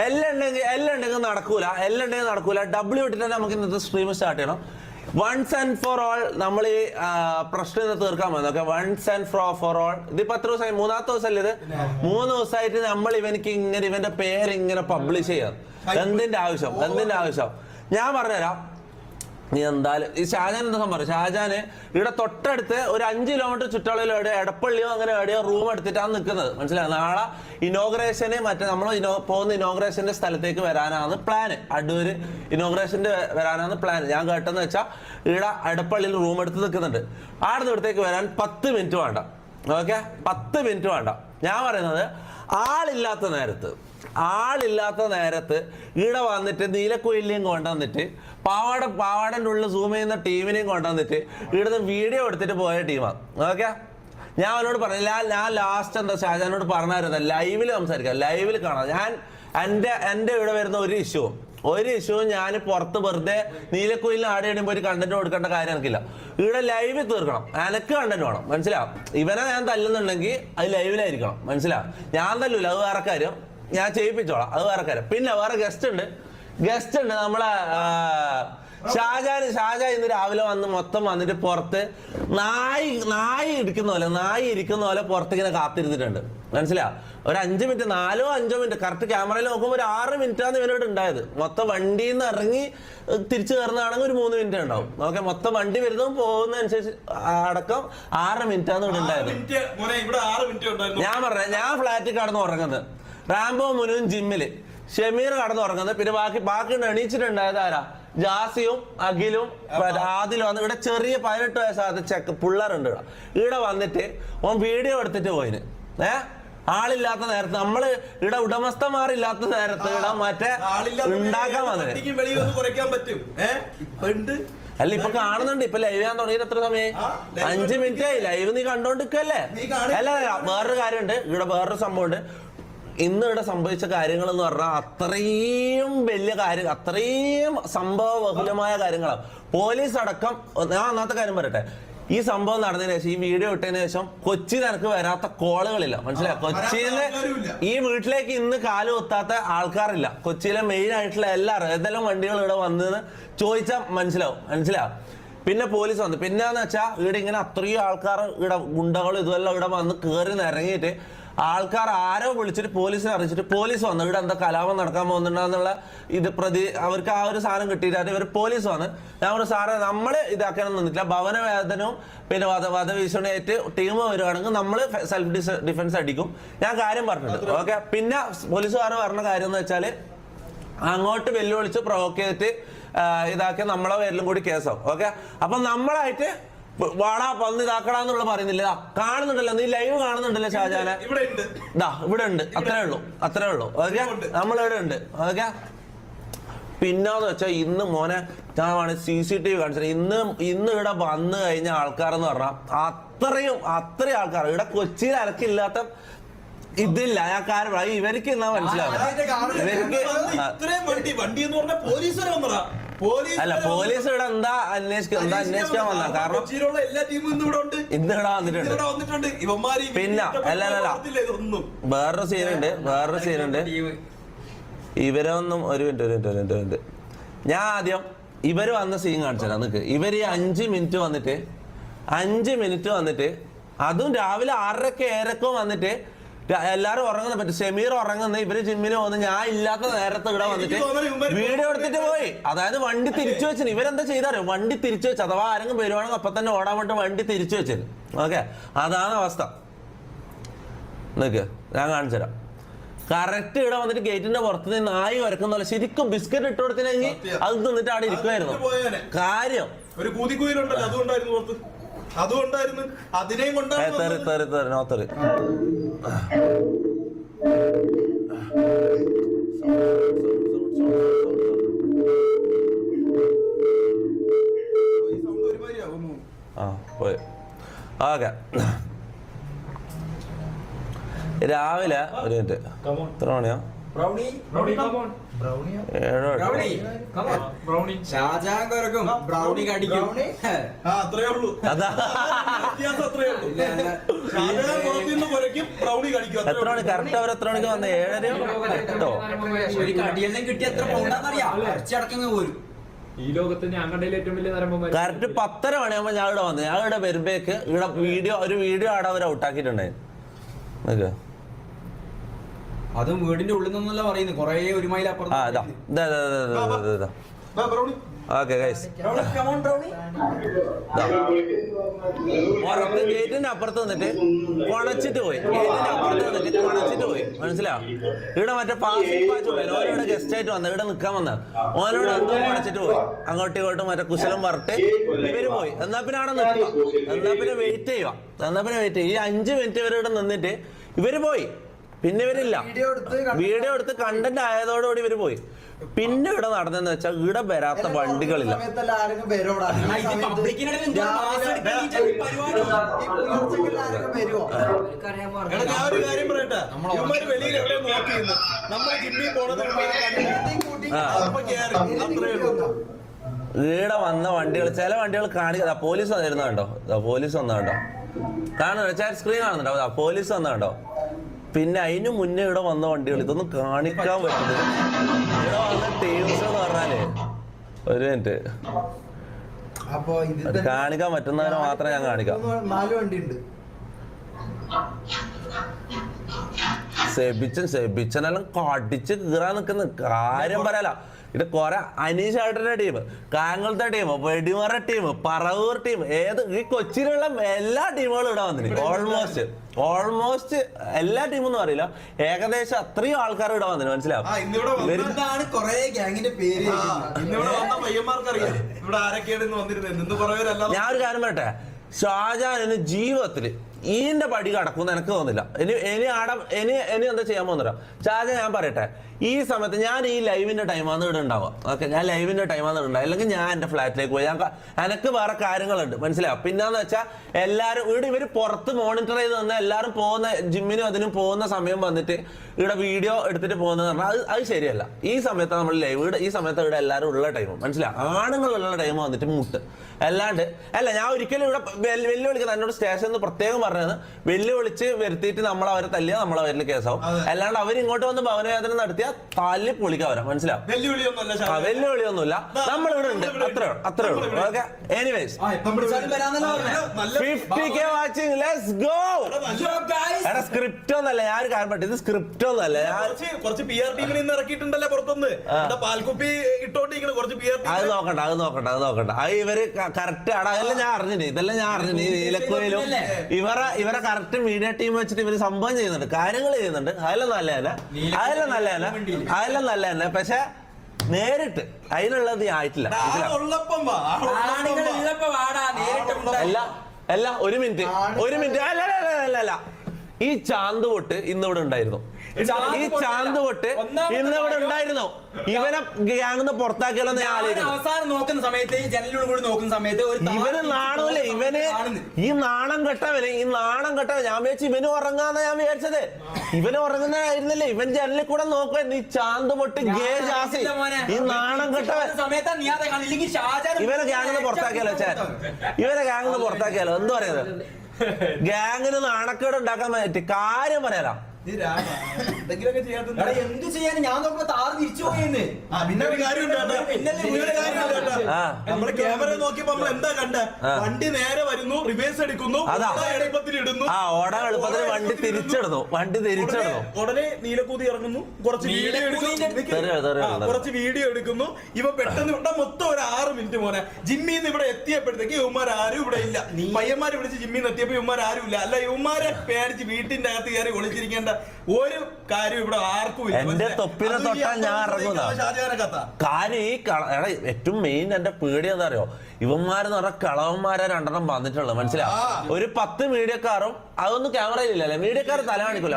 എല്ലാം ഉണ്ടെങ്കിൽ നടക്കൂല. W ഇട്ടിട്ട് തന്നെ നമുക്ക് ഇന്നത്തെ സ്ട്രീം സ്റ്റാർട്ട് ചെയ്യണം. വൺസ് ആൻഡ് ഫോർ ഓൾ നമ്മൾ ഈ പ്രശ്നം തീർക്കാൻ പോകുന്നത്. Okay, once and for all. ഇതിപ്പോ എത്ര ദിവസമായി? 3ാമത്തെ ദിവസമല്ലേ ഇത്? 3 ദിവസമായിട്ട് നമ്മൾ ഇവന്റെ പേര് ഇങ്ങനെ പബ്ലിഷ് ചെയ്യാം. എന്തിന്റെ ആവശ്യം? ഞാൻ പറഞ്ഞുതരാം. നീ എന്തായാലും ഈ ഷാജാൻ എന്താ സംഭവം? ഷാജാന് ഇവിടെ തൊട്ടടുത്ത് ഒരു 5 കിലോമീറ്റർ ചുറ്റളവിൽ എടപ്പള്ളിയോ അങ്ങനെ എവിടെയോ റൂം എടുത്തിട്ടാണ് നിൽക്കുന്നത്. മനസ്സിലായി? നാളെ ഇനോഗ്രേഷന് നമ്മൾ പോകുന്ന ഇനോഗ്രേഷന്റെ സ്ഥലത്തേക്ക് വരാനാണ് പ്ലാന്. അടൂര് ഇനോഗ്രേഷന്റെ വരാനാണ് പ്ലാൻ. ഞാൻ കേട്ടെന്ന് വെച്ചാൽ ഇവിടെ എടപ്പള്ളിയിൽ റൂം എടുത്ത് നിൽക്കുന്നുണ്ട്. ആടുന്ന ഇവിടത്തേക്ക് വരാൻ 10 മിനിറ്റ് വേണ്ട. ഓക്കെ, 10 മിനിറ്റ് വേണ്ട. ഞാൻ പറയുന്നത് ആളില്ലാത്ത നേരത്ത് ഇവിടെ വന്നിട്ട് നീലക്കുയിലിനെയും കൊണ്ടുവന്നിട്ട് പാവാടൻ്റെ ഉള്ളിൽ സൂം ചെയ്യുന്ന ടീമിനെയും കൊണ്ടുവന്നിട്ട് ഇവിടുന്ന് വീഡിയോ എടുത്തിട്ട് പോയ ടീമാണ്. ഓക്കെ, ഞാൻ അവനോട് പറഞ്ഞില്ല. ഞാൻ ലാസ്റ്റ് എന്താ ഷാജാനോട് പറഞ്ഞായിരുന്നു, ലൈവിൽ സംസാരിക്കാം, ലൈവിൽ കാണാം. ഞാൻ എൻ്റെ ഇവിടെ വരുന്ന ഒരു ഇഷ്യൂവും ഞാൻ പുറത്ത് വെറുതെ നീലക്കുയിലിന് ആടി ഇടുമ്പോൾ ഒരു കണ്ടന്റ് കൊടുക്കേണ്ട കാര്യം എനിക്കില്ല. ഇവിടെ ലൈവിൽ തീർക്കണം. എനിക്ക് കണ്ടന്റ് വേണം. മനസ്സിലാവും? ഇവനെ ഞാൻ തല്ലുന്നുണ്ടെങ്കിൽ അത് ലൈവിലായിരിക്കണം. മനസ്സിലാവും? ഞാൻ തല്ലൂല, അത് വേറെ കാര്യം. ഞാൻ ചെയ്യിപ്പിച്ചോളാം, അത് വേറെ കാര്യം. പിന്നെ വേറെ ഗസ്റ്റ് ഉണ്ട് നമ്മളെ ഷാജാൻ ഇന്ന് രാവിലെ മൊത്തം വന്നിട്ട് പുറത്ത് നായി ഇരിക്കുന്ന പോലെ പുറത്തിങ്ങനെ കാത്തിരുന്നിട്ടുണ്ട്. മനസ്സിലാ? ഒരു 5 മിനിറ്റ് 4-5 മിനിറ്റ് കറക്റ്റ് ക്യാമറയിൽ നോക്കുമ്പോൾ ഒരു 6 മിനിറ്റാണ് ഇവനോട് ഉണ്ടായത്. മൊത്തം വണ്ടിയിൽ നിന്ന് ഇറങ്ങി തിരിച്ചു കയറുന്നതാണെങ്കിൽ ഒരു 3 മിനിറ്റ് ഉണ്ടാവും. ഓക്കെ, മൊത്തം വണ്ടി വരുന്നതും പോകുന്നതനുസരിച്ച് അടക്കം 6 മിനിറ്റാണ് ഇവിടെ ഉണ്ടായത്. ഞാൻ പറഞ്ഞ ഞാൻ ഫ്ലാറ്റിൽ കടന്ന് ഉറങ്ങുന്നത്. റാംബോ മുനും ജിമ്മില്, ഷമീർ കടന്ന് ഉറങ്ങുന്നത്. പിന്നെ ബാക്കി എണീച്ചിട്ടുണ്ടായത് ആരാ? ജാസിയും അഖിലും ആദിലും വന്ന് ഇവിടെ ചെറിയ 18 വയസ്സാത്ത പിള്ളേരുണ്ട്. ഇവിടെ വന്നിട്ട് ഓൻ വീഡിയോ എടുത്തിട്ട് പോയിന്. ആളില്ലാത്ത നേരത്ത് നമ്മള് ഇവിടെ ഉടമസ്ഥന്മാരില്ലാത്ത നേരത്ത് ഇവിടെ മറ്റേ ഉണ്ടാക്കാൻ വന്നത്. അല്ല, ഇപ്പൊ കാണുന്നുണ്ട്. ഇപ്പൊ ലൈവ് ചെയ്യാൻ തുടങ്ങിയിട്ട് എത്ര സമയം? 5 മിനിറ്റ് ആയി. ലൈവ് നീ കണ്ടോണ്ടിരിക്കല്ലേ? അല്ല, വേറൊരു കാര്യമുണ്ട്. ഇവിടെ വേറൊരു സംഭവമുണ്ട്. ഇന്ന് ഇവിടെ സംഭവിച്ച കാര്യങ്ങൾ എന്ന് പറഞ്ഞാൽ അത്രയും വലിയ കാര്യം, അത്രയും സംഭവ ബഹുലമായ കാര്യങ്ങളാണ്. പോലീസ് അടക്കം. ഞാൻ ഒന്നാമത്തെ കാര്യം പറയട്ടെ, ഈ സംഭവം നടന്നതിന് ശേഷം, ഈ വീഡിയോ ഇട്ടതിന് ശേഷം കൊച്ചി നിനക്ക് വരാത്ത കോളുകളില്ല. മനസ്സിലായി? കൊച്ചിയില് ഈ വീട്ടിലേക്ക് ഇന്ന് കാല് കുത്താത്ത ആൾക്കാരില്ല. കൊച്ചിയിലെ മെയിൻ ആയിട്ടുള്ള എല്ലാവരും ഏതെല്ലാം വണ്ടികൾ ഇവിടെ വന്നതെന്ന് ചോദിച്ചാൽ മനസ്സിലാവും. പിന്നെ പോലീസ് വന്നു. പിന്നെന്ന് വെച്ചാൽ ഇവിടെ ഇങ്ങനെ അത്രയും ആൾക്കാർ ഇവിടെ ഗുണ്ടകളും ഇതുമെല്ലാം ഇവിടെ വന്ന് കയറി നിറങ്ങിയിട്ട് ആൾക്കാർ ആരോ വിളിച്ചിട്ട് പോലീസിനെ അറിയിച്ചിട്ട് പോലീസ് വന്നു. ഇവിടെ എന്താ കലാപം നടക്കാൻ പോകുന്നുണ്ടെന്നുള്ള അവർക്ക് ആ ഒരു സാധനം കിട്ടിയിട്ട് ഇവർ പോലീസ് വന്ന്. ഞാൻ ഒരു സാറെ നമ്മൾ ഇതാക്കാനൊന്നും നിന്നിട്ടില്ല. ഭവനവേദനവും പിന്നെ വധഭീഷണിയായിട്ട് ടീം വരുവാണെങ്കിൽ നമ്മൾ സെൽഫ് ഡിഫൻസ് അടിക്കും. ഞാൻ കാര്യം പറഞ്ഞിട്ടുണ്ട്. ഓക്കെ, പിന്നെ പോലീസുകാർ പറഞ്ഞ കാര്യം എന്ന് വെച്ചാൽ അങ്ങോട്ട് വെല്ലുവിളിച്ച് പ്രൊവോക്ക് ചെയ്തിട്ട് ഇതാക്കി നമ്മളെ പേരിലും കൂടി കേസാവും. ഓക്കെ, അപ്പൊ നമ്മളായിട്ട് വാടാ പന്നി ഇതാക്കടാന്നുള്ള പറയുന്നില്ല. കാണുന്നുണ്ടല്ലോ, നീ ലൈവ് കാണുന്നുണ്ടല്ലോ ഷാജാനെ? ഇവിടെ ഉണ്ട്. അത്രേ ഉള്ളൂ. ഓക്കെ, നമ്മളിവിടെ ഉണ്ട്. ഓക്കെ, പിന്നെന്ന് വെച്ചാൽ ഇന്ന് മോനെ ഞാൻ CCTV കാണിച്ചത്. ഇന്ന് ഇവിടെ വന്നു കഴിഞ്ഞ ആൾക്കാരെന്ന് പറഞ്ഞാൽ അത്രയും ആൾക്കാർ ഇവിടെ കൊച്ചിയിൽ അരക്കില്ലാത്ത ഇതില്ല. ഞാൻ കാരണം ഇവർക്ക് എന്നാ മനസ്സിലാവും. അല്ല, പോലീസ് ഇവിടെ എന്താ അന്വേഷിക്കാൻ വന്ന കാരണം ഇന്ന് ഇവിടെ വന്നിട്ടുണ്ട്. പിന്നെ അല്ല വേറൊരു സീനുണ്ട്. ഇവരൊന്നും ഒരു മിനിറ്റ് ഞാൻ ആദ്യം ഇവര് വന്ന സീൻ കാണിച്ചാ നിക്ക്. ഇവര് 5 മിനിറ്റ് വന്നിട്ട് അതും രാവിലെ 6:30 വന്നിട്ട് എല്ലാരും ഉറങ്ങുന്ന പറ്റും. ഷമീർ ഉറങ്ങുന്ന, ഇവര് ജിമ്മിന് പോകുന്ന, ഞാൻ ഇല്ലാത്ത നേരത്തെ ഇവിടെ വന്നിട്ട് വീഡിയോ എടുത്തിട്ട് പോയി. അതായത് വണ്ടി തിരിച്ചു വെച്ചു. ഇവരെന്താ ചെയ്താരോ? വണ്ടി തിരിച്ചു വെച്ചു. അഥവാ ആരെങ്കിലും വരുവാണെങ്കിൽ അപ്പൊ തന്നെ ഓടാൻ വേണ്ടി വണ്ടി തിരിച്ചു വെച്ചത്. ഓക്കെ, അതാണ് അവസ്ഥ. നിക്ക്, ഞാൻ കാണിച്ചു തരാം. കറക്റ്റ് ഇവിടെ വന്നിട്ട് ഗേറ്റിന്റെ പുറത്ത് നിന്ന് നായി വരക്കുന്ന പോലെ ശരിക്കും ബിസ്ക്കറ്റ് ഇട്ട് കൊടുത്തിനെങ്കിൽ അത് തിന്നിട്ട് അവിടെ ഇരിക്കുമായിരുന്നു. കാര്യം അതുകൊണ്ടായിരുന്നു അതിനെയും കൊണ്ട് ഓക്കെ. രാവിലെ ഒരു മിനിറ്റ്, എത്ര മണിയാ? ഷാജഹാൻ കൊരക്കും ബ്രൗണി കടിക്കും. അത്രേ ഉള്ളൂ. അതാ വ്യത്യാസം അത്രേ ഉള്ളൂ. ഷാജഹാൻ പുറത്തുനിന്ന് കുരയ്ക്കും, ബ്രൗണി കടിക്കും. എത്ര മണി കറക്റ്റ് അവർ എത്ര മണിക്ക് വന്നത്? 7:08 ഒരു കടിയെല്ലാം കിട്ടി എത്ര പൗണ്ടാന്നറിയാം. അടച്ചടക്കങ്ങ് പോരും. ഈ ലോകത്ത് ഞാൻ കണ്ടതിൽ ഏറ്റവും വലിയ നരമ്പന്മാർ. കറക്റ്റ് 10:30 മണിയാകുമ്പോ ഞാൻ ഇവിടെ വന്നു. ഞാൻ ഇവിടെ വരുമ്പേക്ക് ഇവിടെ ഒരു വീഡിയോ ആടെ അവർ ഔട്ടാക്കിയിട്ടുണ്ടായിരുന്നു. അതും വീടിന്റെ ഉള്ളിൽ നിന്നല്ല പറയുന്നത്, കൊറേ ഒരു മൈൽ അപ്പുറം. ഓക്കെ ഗൈസ്, ഗേറ്റിന്റെ അപ്പുറത്ത് നിന്നിട്ട് കൊണച്ചിട്ട് പോയി. ഗേറ്റിന്റെ അപ്പുറത്ത് നിന്നിട്ട് കൊണച്ചിട്ട് പോയി. മനസ്സിലാവും? ഇവിടെ മറ്റേ പാസിംഗ് പാച്ച് പോയി. ഓനോടെ ഗസ്റ്റ് ആയിട്ട് വന്ന ഇവിടെ നിൽക്കാൻ വന്ന ഓനോട് എന്തോ കൊണച്ചിട്ട് പോയി. അങ്ങോട്ടും ഇങ്ങോട്ടും മറ്റേ കുശലം പറഞ്ഞിട്ട് ഇവര് പോയി. എന്നാ പിന്നെ അവിടെ നിൽക്കുക, എന്നാ പിന്നെ വെയിറ്റ് ചെയ്യുക. ഈ 5 മിനിറ്റ് ഇവർ ഇവിടെ നിന്നിട്ട് ഇവര് പോയി. പിന്നെ ഇവരില്ല. വീഡിയോ എടുത്ത് കണ്ടന്റ് ആയതോടുകൂടി ഇവര് പോയി. പിന്നെ ഇവിടെ നടന്നെന്ന് വെച്ചാൽ ഇവിടെ വരാത്ത വണ്ടികളില്ല. ഞാനൊരു കാര്യം പറയട്ടെ, ഇവന്മാര് വെളിയിൽ എവിടെ നോക്കിയിരുന്നു, നമ്മളെ ജിമ്മിൽ പോണത് ഇവിടെ വന്ന വണ്ടികൾ, ചില വണ്ടികൾ കാണിക്കാ. പോലീസ് വന്നിരുന്നുണ്ടോ? പോലീസ് വന്നതുണ്ടോ? കാണുന്നുണ്ടോ? സ്ക്രീൻ കാണുന്നുണ്ടോ? പോലീസ് വന്നതുണ്ടോ? പിന്നെ അതിന് മുന്നേ ഇവിടെ വന്ന വണ്ടികൾ ഇതൊന്നും കാണിക്കാൻ പറ്റുന്നത്. ഇവിടെ വന്ന ടീംസ് എന്ന് പറഞ്ഞാല് ഒരു മിനിറ്റ് കാണിക്കാൻ പറ്റുന്നവരെ മാത്രമേ ഞാൻ കാണിക്കാം. 4 വണ്ടി ഉണ്ട്. സെബിച്ചനെല്ലാം കടിച്ച് കീറാൻ നിൽക്കുന്ന കാര്യം പറയാല. ഇത് കൊറേ അനീഷ് ഏട്ടന്റെ team, കാങ്ങലത്തെ team, Vedimara team, Paravur team, ഈ കൊച്ചിയിലുള്ള എല്ലാ ടീമുകളും ഇവിടെ വന്നിട്ട് ഓൾമോസ്റ്റ് എല്ലാ ടീമൊന്നും അറിയില്ല, ഏകദേശം അത്രയും ആൾക്കാർ ഇവിടെ വന്നിട്ട്. മനസ്സിലാവും? ഞാൻ ഒരു കാര്യം പറയട്ടെ, ഷാജഹാന് ജീവിതത്തില് ഈന്റെ പടി കടക്കും എനിക്ക് തോന്നുന്നില്ല. ഇനി എന്താ ചെയ്യാൻ പോകുന്നില്ല. ഷാജഹാൻ ഞാൻ പറയട്ടെ, ഈ സമയത്ത് ഞാൻ ഈ ലൈവിന്റെ ടൈമാണ് ഇവിടെ ഉണ്ടാവുക. ഓക്കെ, ഞാൻ ലൈവിന്റെ ടൈമാണ് ഇവിടെ ഉണ്ടാവുക. അല്ലെങ്കിൽ ഞാൻ എന്റെ ഫ്ലാറ്റിലേക്ക് പോയി. എനിക്ക് വേറെ കാര്യങ്ങളുണ്ട്. മനസ്സിലാവും? പിന്നെന്ന് വെച്ചാൽ എല്ലാവരും ഇവിടെ ഇവര് പുറത്ത് മോണിറ്റർ ചെയ്ത് തന്നെ എല്ലാവരും പോകുന്ന ജിമ്മിനും അതിനും പോകുന്ന സമയം വന്നിട്ട് ഇവിടെ വീഡിയോ എടുത്തിട്ട് പോകുന്നത് പറഞ്ഞാൽ അത് ശരിയല്ല. ഈ സമയത്ത് നമ്മൾ ലൈവ് ഈ സമയത്ത് ഇവിടെ എല്ലാവരും ഉള്ള ടൈമും മനസ്സിലാവും. ആണുങ്ങളുള്ള ടൈം വന്നിട്ട് മുട്ട് അല്ലാണ്ട് അല്ല. ഞാൻ ഒരിക്കലും ഇവിടെ വെല്ലുവിളിക്കുന്നത് എന്നോട് സ്റ്റേഷനിൽ പ്രത്യേകം പറഞ്ഞത്, വെല്ലുവിളിച്ച് വരുത്തിയിട്ട് നമ്മളവരെ തല്ലിയാൽ നമ്മളവരിൽ കേസാവും. അല്ലാണ്ട് അവരിങ്ങോട്ട് വന്ന് ഭവനവേദന നടത്തിയാൽ തല്ലി പൊളിക്കാൻ വരാം. മനസ്സിലാവും? വെല്ലുവിളിയൊന്നുമില്ല. നമ്മളിവിടെ ഉണ്ട്. അത്രേ ഉള്ളൂ. Okay, anyways 50K watching, let's go. എടാ സ്ക്രിപ്റ്റ് ഒന്നല്ല, ഞാൻ ഒരു കാര്യം പറ്റും, ഇത് സ്ക്രിപ്റ്റ് ഒന്നല്ല. കുറച്ച് PR ടീമിനെ ഇന്ന് ഇറക്കിയിട്ടുണ്ടല്ലേ പുറത്തുനിന്ന്, പാൽക്കുപ്പി ഇട്ടോണ്ടിരിക്കണം കുറച്ച് PR. അത് നോക്കണ്ട. അത് ഇവര് കറക്റ്റ് ആണ്. അതെല്ലാം ഞാൻ അറിഞ്ഞിട്ട് നീലക്കോയിലും ഇവരെ കറക്റ്റ് മീഡിയ ടീം വെച്ചിട്ട് ഇവര് സംഭവം ചെയ്യുന്നുണ്ട്, കാര്യങ്ങൾ ചെയ്യുന്നുണ്ട്. അതെല്ലാം നല്ല തന്നെ. പക്ഷെ നേരിട്ട് അതിനുള്ളത് ആയിട്ടില്ല. അല്ല ഒരു മിനിറ്റ് അല്ല. ഈ ചാന്ത് പൊട്ട് ഇന്നിവിടെ ഉണ്ടായിരുന്നു. ഇന്നിവിടെ ഉണ്ടായിരുന്നു. ഇവനെ ഗ്യാങ്ങിന്ന് പുറത്താക്കിയല്ലോ ഞാൻ ആലോചിക്കുന്നു. അവസാനം നോക്കുന്ന സമയത്ത്, ജനലിലൂടെ കൂടി നോക്കുന്ന സമയത്ത് ഇവന് നാണല്ലേ? ഈ നാണം കെട്ടവന് ഞാൻ വിചാരിച്ചു ഇവന് ഉറങ്ങാന്ന ഞാൻ വിചാരിച്ചത്. ഇവന് ഉറങ്ങുന്നതായിരുന്നില്ലേ? ഇവൻ ജനലിൽ കൂടെ നോക്കുക. നീ ചാന്ത് പൊട്ട് ഗേ ജാസി, ഈ നാണം കെട്ടവൻ ഇവനെ ഗ്യാങ്ങിന്ന് പുറത്താക്കിയാലോ എന്ത് പറയുന്നത്? ഗ്യാങ്ങിന് നാണക്കേട് ഉണ്ടാക്കാൻ പറ്റി കാര്യം പറയാലോ. എന്ത് ചെയ്യാൻ ഞാൻ നോക്കുമ്പോ താറ് തിരിച്ചു പോയെന്ന്. നമ്മള് ക്യാമറ നോക്കിയപ്പോ നമ്മൾ എന്താ കണ്ട? വണ്ടി നേരെ വരുന്നു, റിവേഴ്സ് എടുക്കുന്നു, എളുപ്പത്തിലിടുന്നു. എളുപ്പത്തിൽ വണ്ടി തിരിച്ചിടുന്നു. ഉടനെ നീലക്കൂതി ഇറങ്ങുന്നു, കുറച്ച് വീഡിയോ എടുക്കുന്നു. ഇവ പെട്ടെന്ന് മൊത്തം ഒരു 6 മിനിറ്റ് മോനെ ജിമ്മിന്ന് ഇവിടെ എത്തിയപ്പോഴത്തേക്ക് ഇവന്മാർ ആരും ഇവിടെ ഇല്ല. പയ്യന്മാര് വിളിച്ച് ജിമ്മിന്ന് എത്തിയപ്പോ ഇവന്മാർ ആരും ഇല്ല. അല്ല, ഇവന്മാരെ പേടിച്ച് വീട്ടിന്റെ അകത്ത് കയറി ഒളിച്ചിരിക്കേണ്ട ഒരു കാര്യം ഇവിടെ ആർക്കും ഇല്ല. എന്റെ തൊപ്പിനെ തൊട്ടാൽ ഞാൻ ഇറങ്ങുന്ന കാര്യം ഈ ഏറ്റവും മെയിൻ എന്റെ പേടി എന്താ അറിയോ? ഇവന്മാരെന്ന് പറഞ്ഞ കളവന്മാരെ 2 വന്നിട്ടുള്ളത്. മനസ്സിലാവും? ഒരു 10 മീഡിയക്കാരും അതൊന്നും ക്യാമറയിലില്ലല്ലേ? മീഡിയക്കാർ തല കാണിക്കൂല.